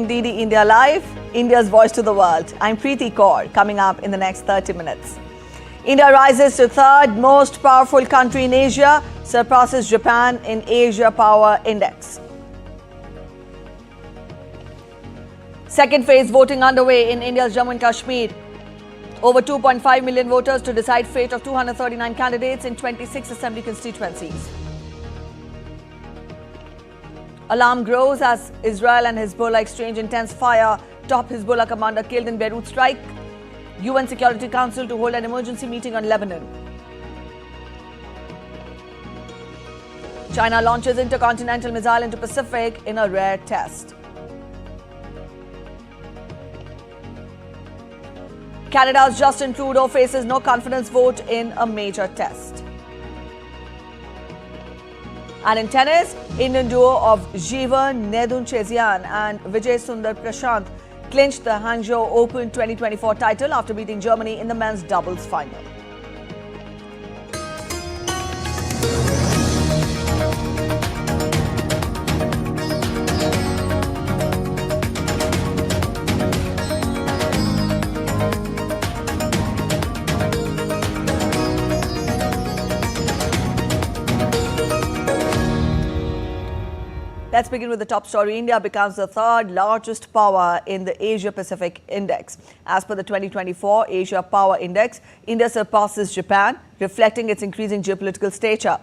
DD India Live, India's voice to the world. I'm Preeti Kaur, coming up in the next 30 minutes. India rises to third most powerful country in Asia, surpasses Japan in Asia Power Index. Second phase voting underway in India's Jammu and Kashmir. Over 2.5 million voters to decide fate of 239 candidates in 26 assembly constituencies. Alarm grows as Israel and Hezbollah exchange intense fire. Top Hezbollah commander killed in Beirut strike. UN Security Council to hold an emergency meeting on Lebanon. China launches Intercontinental missile into Pacific in a rare test. Canada's Justin Trudeau faces no confidence vote in a major test. And in tennis, Indian duo of Jeevan Nedunshazian and Vijay Sundar Prashant clinched the Hangzhou Open 2024 title after beating Germany in the men's doubles final. Let's begin with the top story. India becomes the third largest power in the Asia-Pacific Index. As per the 2024 Asia Power Index, India surpasses Japan, reflecting its increasing geopolitical stature.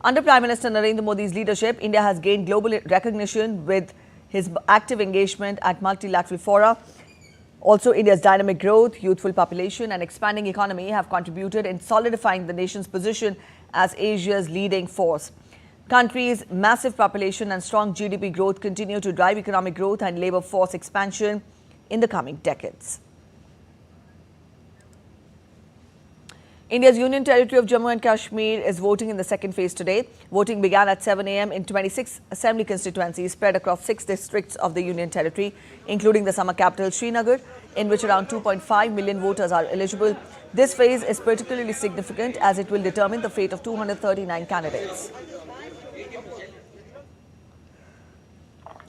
Under Prime Minister Narendra Modi's leadership, India has gained global recognition with his active engagement at multilateral fora. Also, India's dynamic growth, youthful population and expanding economy have contributed in solidifying the nation's position as Asia's leading force. Country's massive population and strong GDP growth continue to drive economic growth and labour force expansion in the coming decades. India's Union Territory of Jammu and Kashmir is voting in the second phase today. Voting began at 7 a.m. in 26 assembly constituencies spread across 6 districts of the Union Territory, including the summer capital Srinagar, in which around 2.5 million voters are eligible. This phase is particularly significant as it will determine the fate of 239 candidates.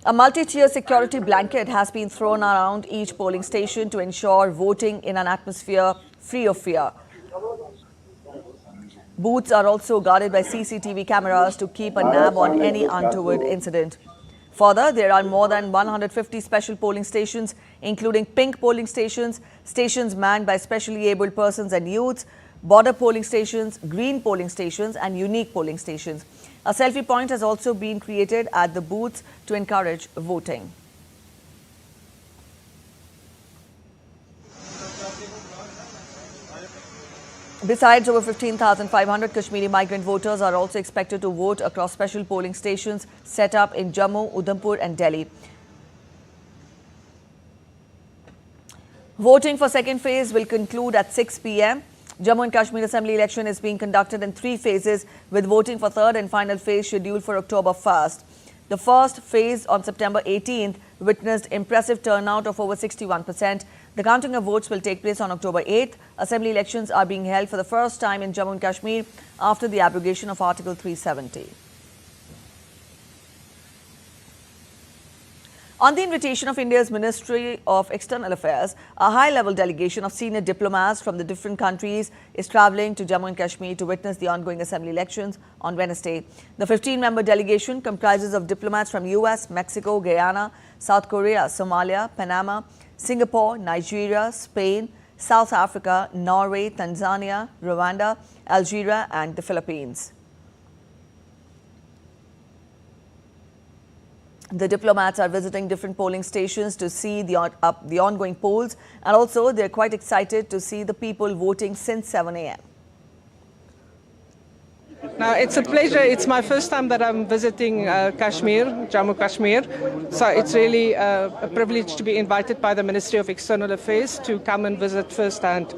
A multi-tier security blanket has been thrown around each polling station to ensure voting in an atmosphere free of fear. Booths are also guarded by CCTV cameras to keep a nab on any untoward incident. Further, there are more than 150 special polling stations, including pink polling stations, stations manned by specially abled persons and youths, border polling stations, green polling stations and unique polling stations. A selfie point has also been created at the booths to encourage voting. Besides, over 15,500 Kashmiri migrant voters are also expected to vote across special polling stations set up in Jammu, Udhampur and Delhi. Voting for second phase will conclude at 6 p.m. Jammu and Kashmir Assembly election is being conducted in 3 phases, with voting for third and final phase scheduled for October 1st. The first phase on September 18th witnessed impressive turnout of over 61%. The counting of votes will take place on October 8th. Assembly elections are being held for the first time in Jammu and Kashmir after the abrogation of Article 370. On the invitation of India's Ministry of External Affairs, a high-level delegation of senior diplomats from the different countries is travelling to Jammu and Kashmir to witness the ongoing assembly elections on Wednesday. The 15-member delegation comprises of diplomats from US, Mexico, Guyana, South Korea, Somalia, Panama, Singapore, Nigeria, Spain, South Africa, Norway, Tanzania, Rwanda, Algeria and the Philippines. The diplomats are visiting different polling stations to see the ongoing polls, and also they're quite excited to see the people voting since 7 a.m. Now, it's a pleasure. It's my first time that I'm visiting Kashmir, Jammu Kashmir. So it's really a privilege to be invited by the Ministry of External Affairs to come and visit firsthand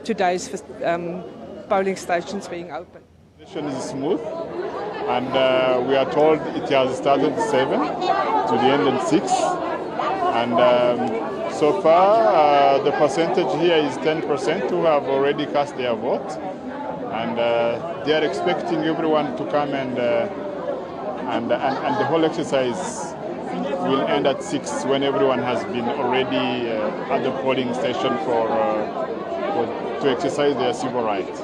today's polling stations being open. The session is smooth. And we are told it has started at 7 to the end at 6. And so far, the percentage here is 10% who have already cast their vote. And they are expecting everyone to come and the whole exercise will end at 6 when everyone has been already at the polling station to exercise their civil rights.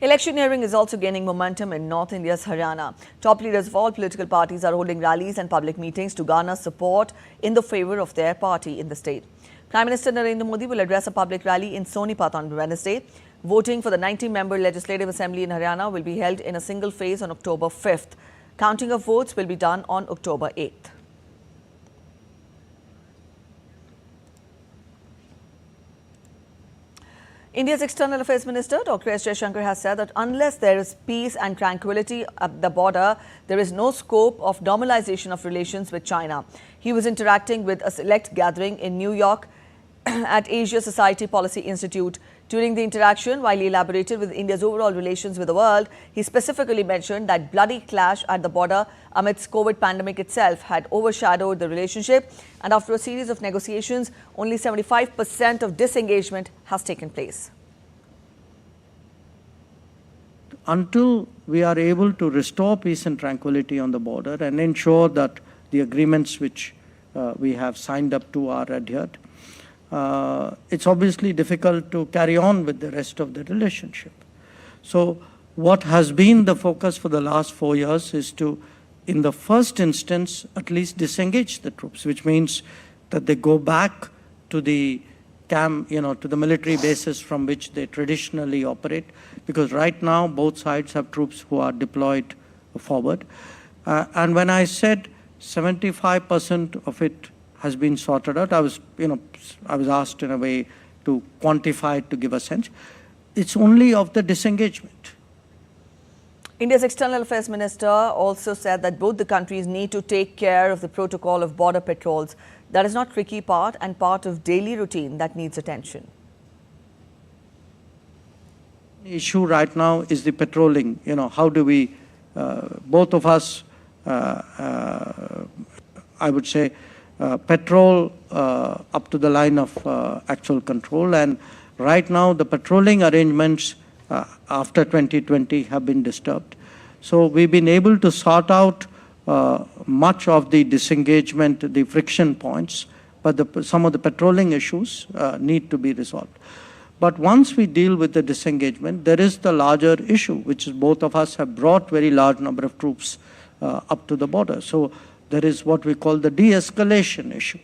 Electioneering is also gaining momentum in North India's Haryana. Top leaders of all political parties are holding rallies and public meetings to garner support in the favour of their party in the state. Prime Minister Narendra Modi will address a public rally in Sonipat on Wednesday. Voting for the 90-member Legislative Assembly in Haryana will be held in a single phase on October 5th. Counting of votes will be done on October 8th. India's External Affairs Minister, Dr. S. Jaishankar, has said that unless there is peace and tranquility at the border, there is no scope of normalization of relations with China. He was interacting with a select gathering in New York at Asia Society Policy Institute. During the interaction, while he elaborated with India's overall relations with the world, he specifically mentioned that bloody clash at the border amidst COVID pandemic itself had overshadowed the relationship, and after a series of negotiations, only 75% of disengagement has taken place. Until we are able to restore peace and tranquility on the border and ensure that the agreements which we have signed up to are adhered, it's obviously difficult to carry on with the rest of the relationship. So what has been the focus for the last 4 years is to, in the first instance, at least disengage the troops, which means that they go back to the camp, to the military bases from which they traditionally operate, because right now both sides have troops who are deployed forward. And when I said 75% of it has been sorted out, I was asked in a way to quantify it, to give a sense. It's only of the disengagement. India's External Affairs Minister also said that both the countries need to take care of the protocol of border patrols. That is not tricky part and part of daily routine that needs attention. The issue right now is the patrolling. How do we, both of us, I would say, patrol up to the line of actual control, and right now the patrolling arrangements after 2020 have been disturbed. So we've been able to sort out much of the disengagement, the friction points, but some of the patrolling issues need to be resolved. But once we deal with the disengagement, there is the larger issue, which is both of us have brought very large number of troops up to the border. So there is what we call the de-escalation issue.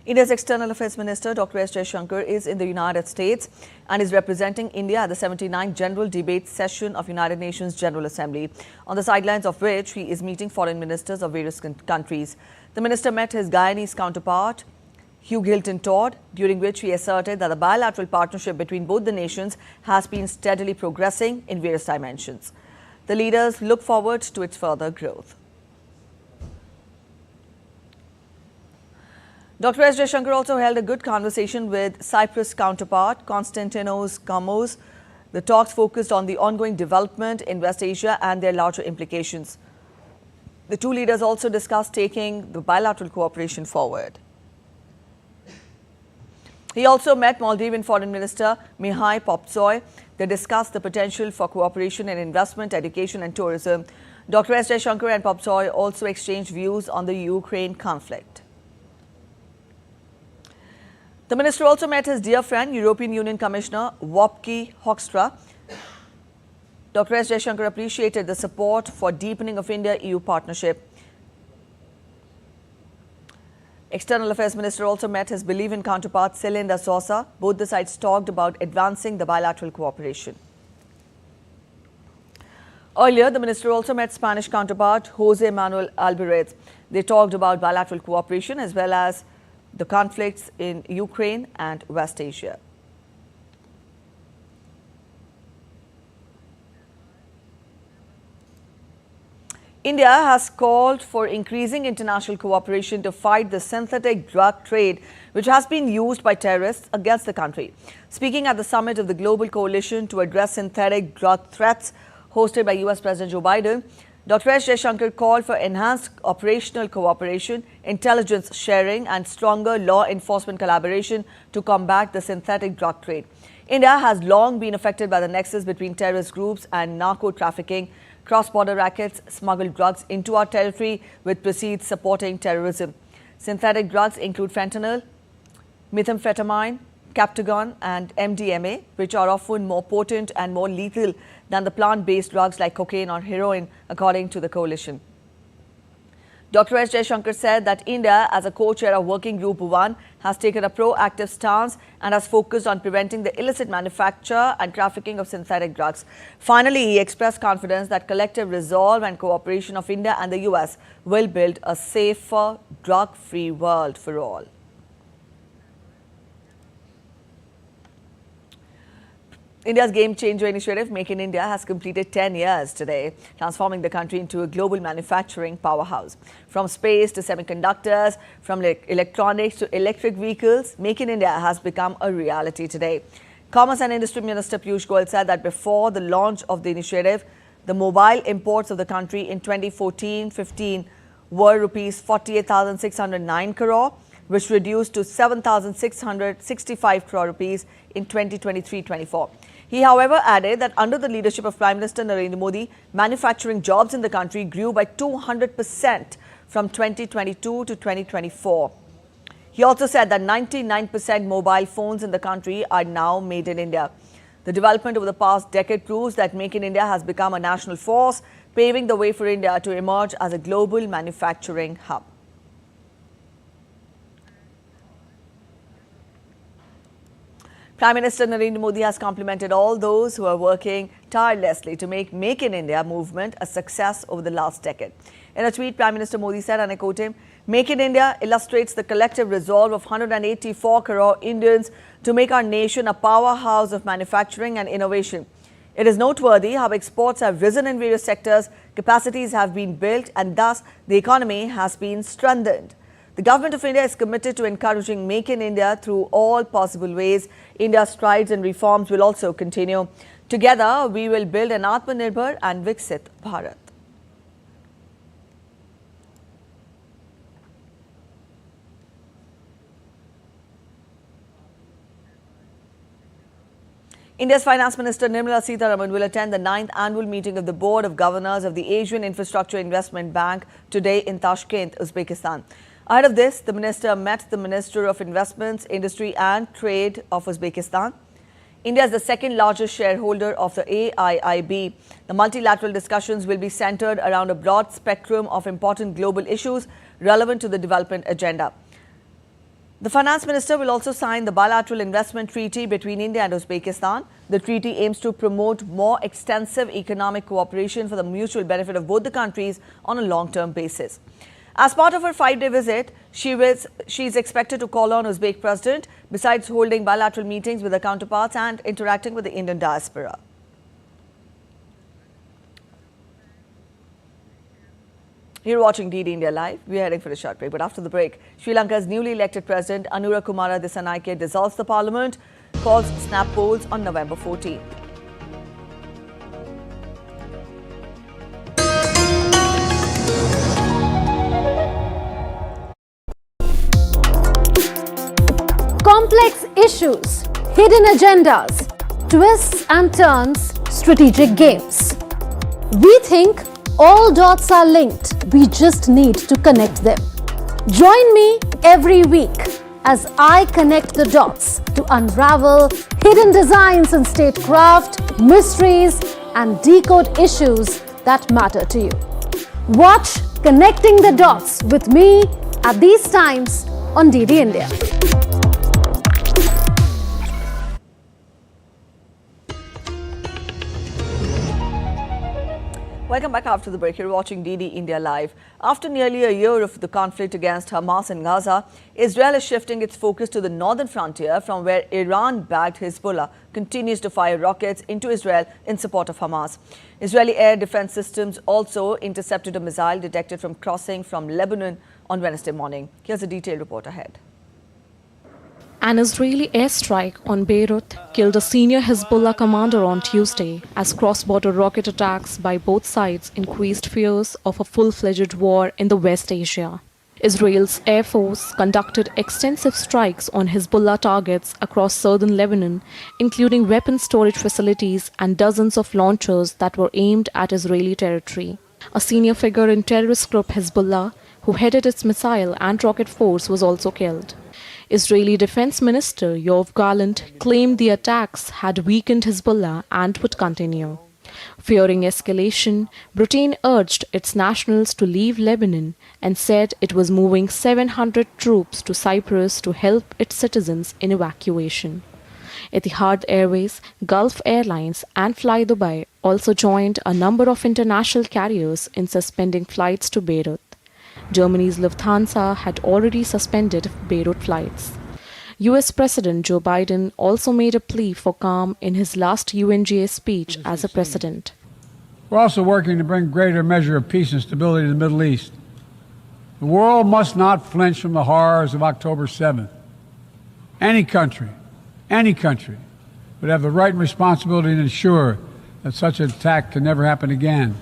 India's External Affairs Minister, Dr. S. Jaishankar, is in the United States and is representing India at the 79th General Debate Session of United Nations General Assembly, on the sidelines of which he is meeting foreign ministers of various countries. The minister met his Guyanese counterpart, Hugh Hilton Todd, during which he asserted that the bilateral partnership between both the nations has been steadily progressing in various dimensions. The leaders look forward to its further growth. Dr. S. Jaishankar also held a good conversation with Cyprus counterpart Konstantinos Gamos. The talks focused on the ongoing development in West Asia and their larger implications. The two leaders also discussed taking the bilateral cooperation forward. He also met Maldivian Foreign Minister Mihai Popsoi. They discussed the potential for cooperation in investment, education and tourism. Dr. S. Jaishankar and Popsoi also exchanged views on the Ukraine conflict. The minister also met his dear friend, European Union Commissioner Wopke Hoekstra. Dr. S. Jaishankar appreciated the support for deepening of India-EU partnership. External Affairs Minister also met his Bolivian counterpart, Celinda Sousa. Both the sides talked about advancing the bilateral cooperation. Earlier, the minister also met Spanish counterpart, Jose Manuel Alvarez. They talked about bilateral cooperation as well as the conflicts in Ukraine and West Asia. India has called for increasing international cooperation to fight the synthetic drug trade, which has been used by terrorists against the country. Speaking at the summit of the Global Coalition to Address Synthetic Drug Threats, hosted by US President Joe Biden, Dr. S. Jaishankar called for enhanced operational cooperation, intelligence sharing and stronger law enforcement collaboration to combat the synthetic drug trade. India has long been affected by the nexus between terrorist groups and narco trafficking. Cross-border rackets smuggle drugs into our territory with proceeds supporting terrorism. Synthetic drugs include fentanyl, methamphetamine, Captagon and MDMA, which are often more potent and more lethal than the plant-based drugs like cocaine or heroin, according to the coalition. Dr. S. Jaishankar said that India, as a co-chair of Working Group 1, has taken a proactive stance and has focused on preventing the illicit manufacture and trafficking of synthetic drugs. Finally, he expressed confidence that collective resolve and cooperation of India and the US will build a safer, drug-free world for all. India's Game Changer initiative, Make in India, has completed 10 years today, transforming the country into a global manufacturing powerhouse. From space to semiconductors, from electronics to electric vehicles, Make in India has become a reality today. Commerce and Industry Minister Piyush Goyal said that before the launch of the initiative, the mobile imports of the country in 2014-15 were rupees 48,609 crore, which reduced to 7,665 crore rupees in 2023-24. He, however, added that under the leadership of Prime Minister Narendra Modi, manufacturing jobs in the country grew by 200% from 2022 to 2024. He also said that 99% mobile phones in the country are now made in India. The development over the past decade proves that Make in India has become a national force, paving the way for India to emerge as a global manufacturing hub. Prime Minister Narendra Modi has complimented all those who are working tirelessly to Make in India movement a success over the last decade. In a tweet, Prime Minister Modi said, and I quote him, "Make in India illustrates the collective resolve of 184 crore Indians to make our nation a powerhouse of manufacturing and innovation. It is noteworthy how exports have risen in various sectors, capacities have been built, and thus the economy has been strengthened. The Government of India is committed to encouraging Make in India through all possible ways. India's strides and reforms will also continue. Together, we will build an Atmanirbhar and Viksit Bharat." India's Finance Minister Nirmala Sitharaman will attend the 9th annual meeting of the Board of Governors of the Asian Infrastructure Investment Bank today in Tashkent, Uzbekistan. Ahead of this, the minister met the Minister of Investments, Industry and Trade of Uzbekistan. India is the second largest shareholder of the AIIB. The multilateral discussions will be centered around a broad spectrum of important global issues relevant to the development agenda. The Finance Minister will also sign the bilateral investment treaty between India and Uzbekistan. The treaty aims to promote more extensive economic cooperation for the mutual benefit of both the countries on a long-term basis. As part of her 5-day visit, she is expected to call on Uzbek President, besides holding bilateral meetings with her counterparts and interacting with the Indian diaspora. You're watching DD India Live. We're heading for a short break. But after the break, Sri Lanka's newly elected President Anura Kumara Dissanayake dissolves the parliament, calls snap polls on November 14. Complex issues, hidden agendas, twists and turns, strategic games. We think all dots are linked. We just need to connect them. Join me every week as I connect the dots to unravel hidden designs in statecraft, mysteries, and decode issues that matter to you. Watch Connecting the Dots with me at these times on DD India. Welcome back after the break. You're watching DD India Live. After nearly a year of the conflict against Hamas in Gaza, Israel is shifting its focus to the northern frontier, from where Iran-backed Hezbollah continues to fire rockets into Israel in support of Hamas. Israeli air defense systems also intercepted a missile detected from crossing from Lebanon on Wednesday morning. Here's a detailed report ahead. An Israeli airstrike on Beirut killed a senior Hezbollah commander on Tuesday as cross-border rocket attacks by both sides increased fears of a full-fledged war in the West Asia. Israel's Air Force conducted extensive strikes on Hezbollah targets across southern Lebanon, including weapon storage facilities and dozens of launchers that were aimed at Israeli territory. A senior figure in terrorist group Hezbollah, who headed its missile and rocket force, was also killed. Israeli Defense Minister Yoav Gallant claimed the attacks had weakened Hezbollah and would continue. Fearing escalation, Britain urged its nationals to leave Lebanon and said it was moving 700 troops to Cyprus to help its citizens in evacuation. Etihad Airways, Gulf Airlines and Fly Dubai also joined a number of international carriers in suspending flights to Beirut. Germany's Lufthansa had already suspended Beirut flights. US President Joe Biden also made a plea for calm in his last UNGA speech as a president. We're also working to bring greater measure of peace and stability to the Middle East. The world must not flinch from the horrors of October 7th. Any country would have the right and responsibility to ensure that such an attack can never happen again.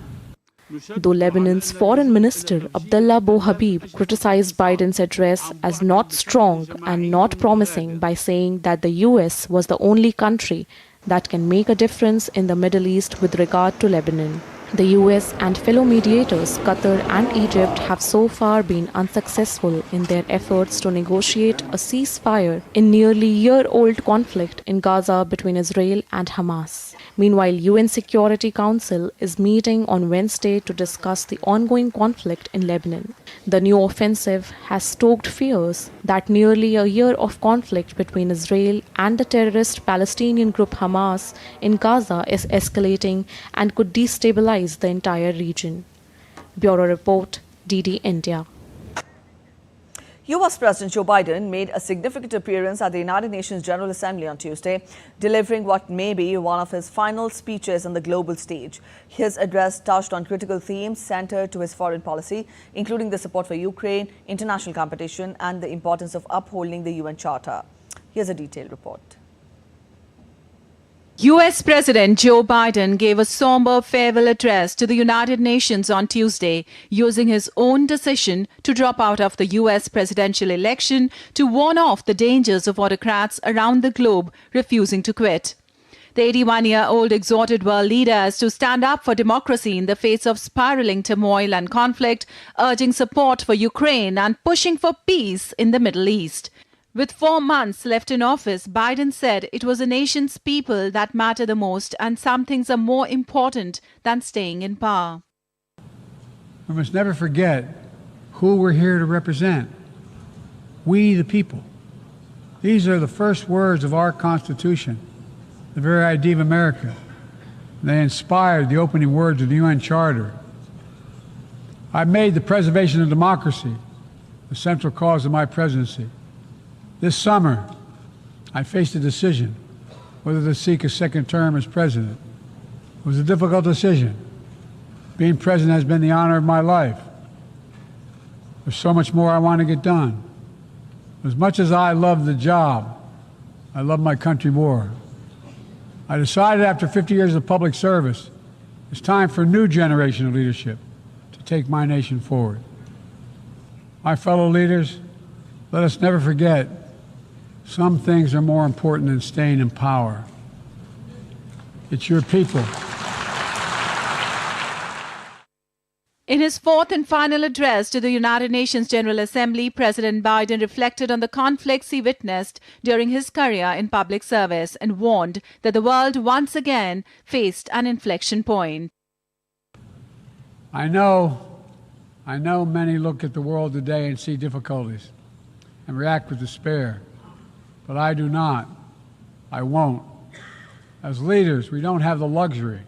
Though Lebanon's Foreign Minister Abdullah Bo Habib criticized Biden's address as not strong and not promising by saying that the US was the only country that can make a difference in the Middle East with regard to Lebanon. The US and fellow mediators Qatar and Egypt have so far been unsuccessful in their efforts to negotiate a ceasefire in nearly year-old conflict in Gaza between Israel and Hamas. Meanwhile, UN Security Council is meeting on Wednesday to discuss the ongoing conflict in Lebanon. The new offensive has stoked fears that nearly a year of conflict between Israel and the terrorist Palestinian group Hamas in Gaza is escalating and could destabilize the entire region. Bureau Report, DD India. US President Joe Biden made a significant appearance at the United Nations General Assembly on Tuesday, delivering what may be one of his final speeches on the global stage. His address touched on critical themes centered to his foreign policy, including the support for Ukraine, international competition, and the importance of upholding the UN Charter. Here's a detailed report. US President Joe Biden gave a somber farewell address to the United Nations on Tuesday, using his own decision to drop out of the US presidential election to warn off the dangers of autocrats around the globe refusing to quit. The 81-year-old exhorted world leaders to stand up for democracy in the face of spiraling turmoil and conflict, urging support for Ukraine and pushing for peace in the Middle East. With 4 months left in office, Biden said it was a nation's people that matter the most, and some things are more important than staying in power. We must never forget who we're here to represent. We, the people. These are the first words of our Constitution, the very idea of America. They inspired the opening words of the UN Charter. I made the preservation of democracy the central cause of my presidency. This summer, I faced a decision whether to seek a second term as president. It was a difficult decision. Being president has been the honor of my life. There's so much more I want to get done. As much as I love the job, I love my country more. I decided after 50 years of public service, it's time for a new generation of leadership to take my nation forward. My fellow leaders, let us never forget, some things are more important than staying in power. It's your people. In his fourth and final address to the United Nations General Assembly, President Biden reflected on the conflicts he witnessed during his career in public service and warned that the world once again faced an inflection point. I know many look at the world today and see difficulties and react with despair. But I do not. I won't. As leaders, we don't have the luxury.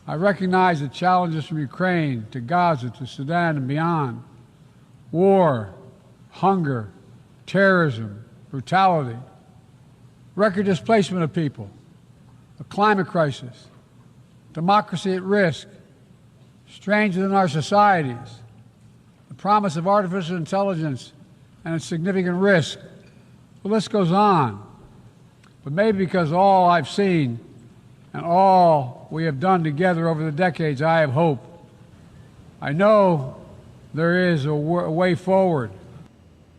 I recognize the challenges from Ukraine to Gaza to Sudan and beyond. War, hunger, terrorism, brutality, record displacement of people, a climate crisis, democracy at risk, strains within our societies, the promise of artificial intelligence and its significant risk. The list goes on. But maybe because all I've seen and all we have done together over the decades, I have hope. I know there is a way forward.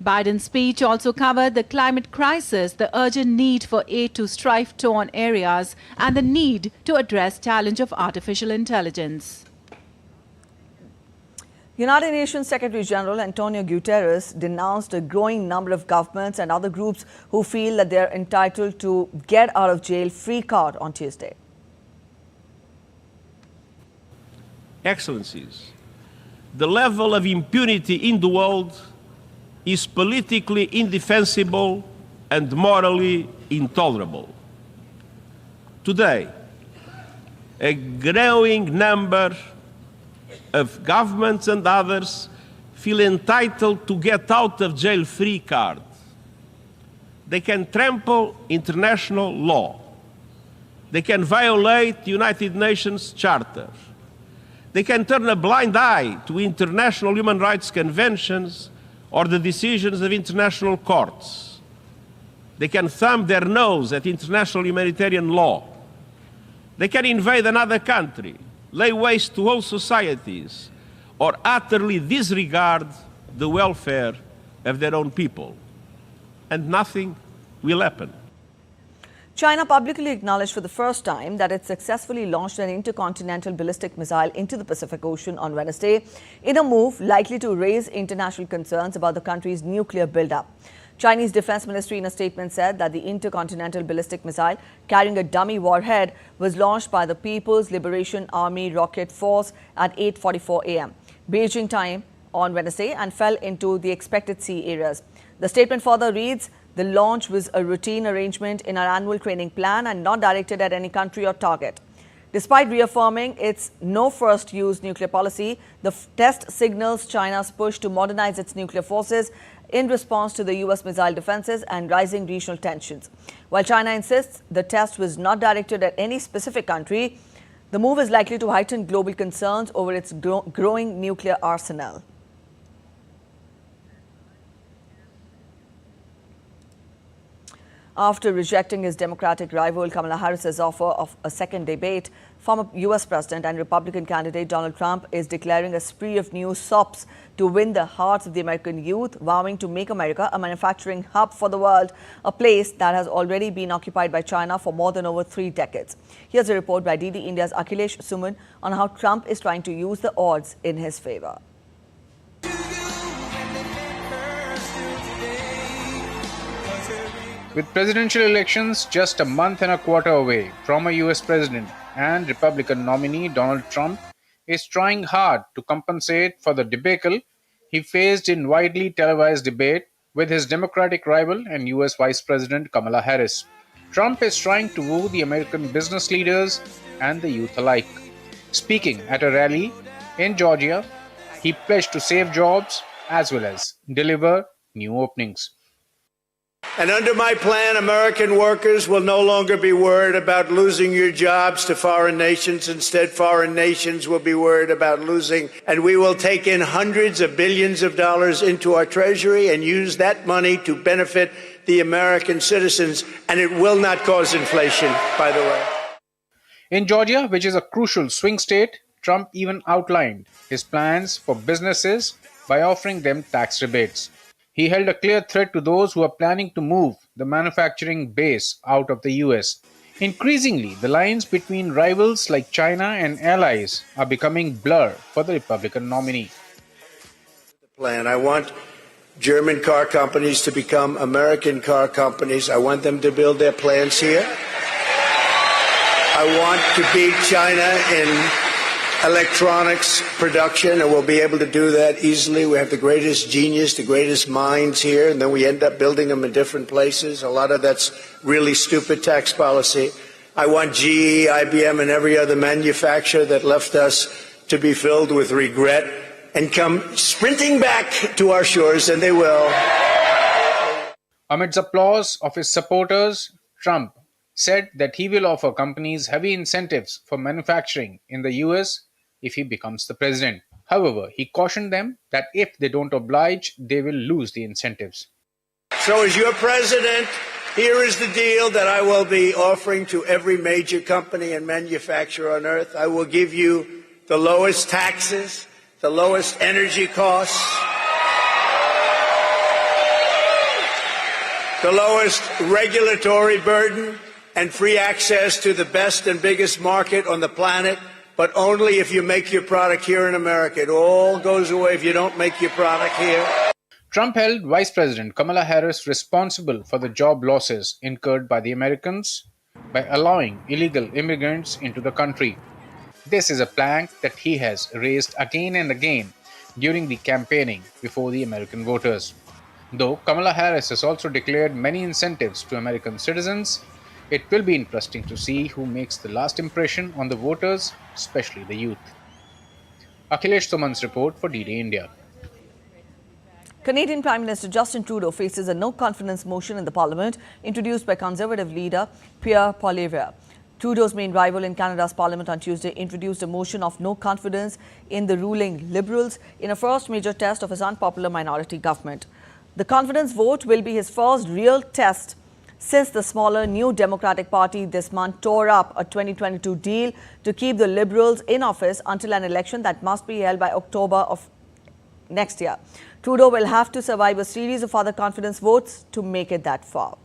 Biden's speech also covered the climate crisis, the urgent need for aid to strife-torn areas, and the need to address challenge of artificial intelligence. United Nations Secretary General Antonio Guterres denounced a growing number of governments and other groups who feel that they are entitled to get out of jail free card on Tuesday. Excellencies, the level of impunity in the world is politically indefensible and morally intolerable. Today, a growing number of governments and others feel entitled to get out of jail free card. They can trample international law. They can violate the United Nations Charter. They can turn a blind eye to international human rights conventions or the decisions of international courts. They can thumb their nose at international humanitarian law. They can invade another country, lay waste to whole societies, or utterly disregard the welfare of their own people. And nothing will happen. China publicly acknowledged for the first time that it successfully launched an intercontinental ballistic missile into the Pacific Ocean on Wednesday, in a move likely to raise international concerns about the country's nuclear buildup. Chinese Defense Ministry in a statement said that the intercontinental ballistic missile carrying a dummy warhead was launched by the People's Liberation Army Rocket Force at 8:44 a.m. Beijing time on Wednesday and fell into the expected sea areas. The statement further reads, "The launch was a routine arrangement in our annual training plan and not directed at any country or target." Despite reaffirming its no-first-use nuclear policy, the test signals China's push to modernize its nuclear forces in response to the U.S. missile defenses and rising regional tensions. While China insists the test was not directed at any specific country, the move is likely to heighten global concerns over its growing nuclear arsenal. After rejecting his Democratic rival Kamala Harris's offer of a second debate, former U.S. President and Republican candidate Donald Trump is declaring a spree of new sops to win the hearts of the American youth, vowing to make America a manufacturing hub for the world, a place that has already been occupied by China for more than over 3 decades. Here's a report by DD India's Akhilesh Suman on how Trump is trying to use the odds in his favor. With presidential elections just a month and a quarter away, former US President and Republican nominee Donald Trump is trying hard to compensate for the debacle he faced in widely televised debate with his Democratic rival and US Vice President Kamala Harris. Trump is trying to woo the American business leaders and the youth alike. Speaking at a rally in Georgia, he pledged to save jobs as well as deliver new openings. And under my plan, American workers will no longer be worried about losing your jobs to foreign nations. Instead, foreign nations will be worried about losing. And we will take in hundreds of billions of dollars into our treasury and use that money to benefit the American citizens. And it will not cause inflation, by the way. In Georgia, which is a crucial swing state, Trump even outlined his plans for businesses by offering them tax rebates. He held a clear threat to those who are planning to move the manufacturing base out of the US. Increasingly, the lines between rivals like China and allies are becoming blurred for the Republican nominee. I want German car companies to become American car companies. I want them to build their plants here. I want to beat China in electronics production, and we'll be able to do that easily. We have the greatest genius, the greatest minds here, and then we end up building them in different places. A lot of that's really stupid tax policy. I want GE, IBM, and every other manufacturer that left us to be filled with regret and come sprinting back to our shores, and they will. Amidst applause of his supporters, Trump said that he will offer companies heavy incentives for manufacturing in the US if he becomes the president. However, he cautioned them that if they don't oblige, they will lose the incentives. So as your president, here is the deal that I will be offering to every major company and manufacturer on earth. I will give you the lowest taxes, the lowest energy costs, the lowest regulatory burden, and free access to the best and biggest market on the planet, but only if you make your product here in America. It all goes away if you don't make your product here. Trump held Vice President Kamala Harris responsible for the job losses incurred by the Americans by allowing illegal immigrants into the country. This is a plank that he has raised again and again during the campaigning before the American voters. Though Kamala Harris has also declared many incentives to American citizens, it will be interesting to see who makes the last impression on the voters, especially the youth. Akhilesh Suman's report for DD India. Canadian Prime Minister Justin Trudeau faces a no-confidence motion in the Parliament introduced by Conservative leader Pierre Poilievre. Trudeau's main rival in Canada's Parliament on Tuesday introduced a motion of no confidence in the ruling Liberals in a first major test of his unpopular minority government. The confidence vote will be his first real test since the smaller New Democratic Party this month tore up a 2022 deal to keep the Liberals in office until an election that must be held by October of next year. Trudeau will have to survive a series of other confidence votes to make it that far.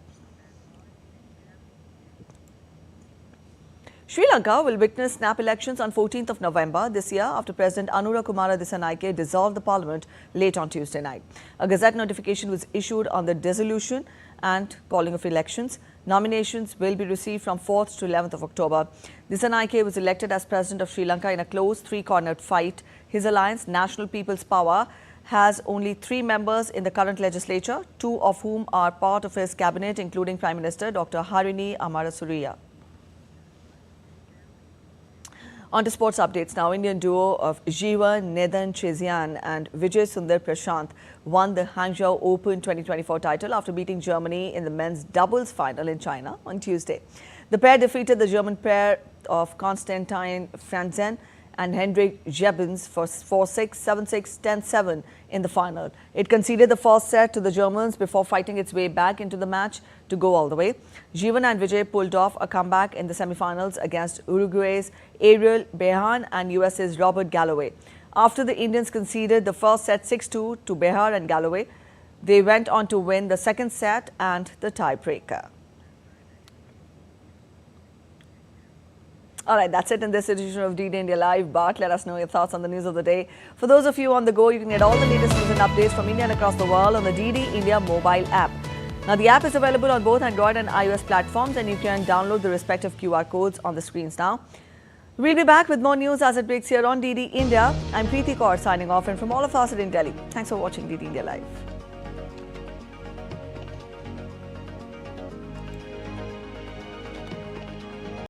Sri Lanka will witness snap elections on 14th of November this year after President Anura Kumara Dissanayake dissolved the parliament late on Tuesday night. A gazette notification was issued on the dissolution and calling of elections. Nominations will be received from 4th to 11th of October. Dissanayake was elected as president of Sri Lanka in a close three-cornered fight. His alliance, National People's Power, has only 3 members in the current legislature, 2 of whom are part of his cabinet, including Prime Minister Dr. Harini Amarasuriya. On to sports updates now. Indian duo of Jeevan Neduncezhiyan and Vijay Sundar Prashant won the Hangzhou Open 2024 title after beating Germany in the men's doubles final in China on Tuesday. The pair defeated the German pair of Konstantin Franzen and Hendrik Jebens for 4-6, 7-6, 10-7 in the final. It conceded the first set to the Germans before fighting its way back into the match to go all the way. Jeevan and Vijay pulled off a comeback in the semi-finals against Uruguay's Ariel Behan and USA's Robert Galloway. After the Indians conceded the first set 6-2 to Behar and Galloway, they went on to win the second set and the tiebreaker. All right, that's it in this edition of DD India Live. But let us know your thoughts on the news of the day. For those of you on the go, you can get all the latest news and updates from India and across the world on the DD India mobile app. Now, the app is available on both Android and iOS platforms, and you can download the respective QR codes on the screens now. We'll be back with more news as it breaks here on DD India. I'm Preeti Kaur signing off, and from all of us at In Delhi, thanks for watching DD India Live.